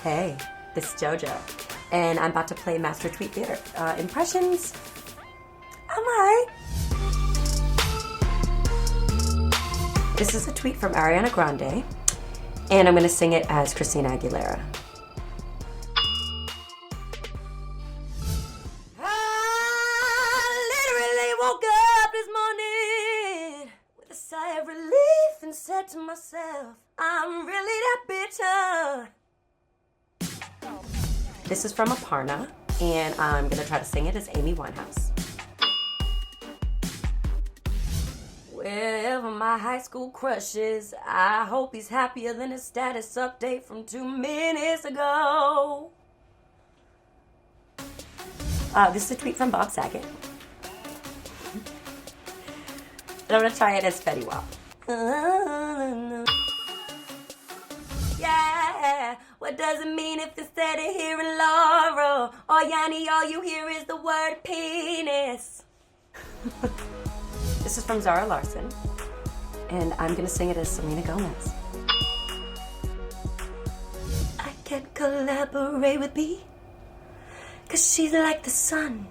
Hey, this is JoJo, and I'm about to play Master Tweet Theater. Impressions? I'm alright. This is a tweet from Ariana Grande, and I'm gonna sing it as Christina Aguilera. I literally woke up this morning with a sigh of relief and said to myself, I'm really that bitch, huh? This is from Aparna, and I'm gonna try to sing it as Amy Winehouse. Wherever my high school crush is, I hope he's happier than his status update from 2 minutes ago. This is a tweet from Bob Saget. And I'm gonna try it as Fetty Wap. Yeah, what does it mean if instead of hearing Laurel or Yanni, all you hear is the word penis? This is from Zara Larsson, and I'm gonna sing it as Selena Gomez. I can't collaborate with B, 'cause she's like the sun.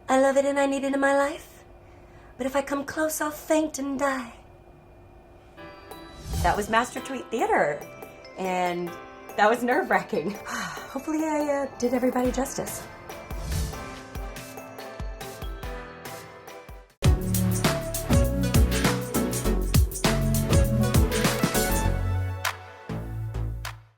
I love it and I need it in my life, but if I come close, I'll faint and die. That was Master Tweet Theater, and that was nerve-wracking. Hopefully I did everybody justice.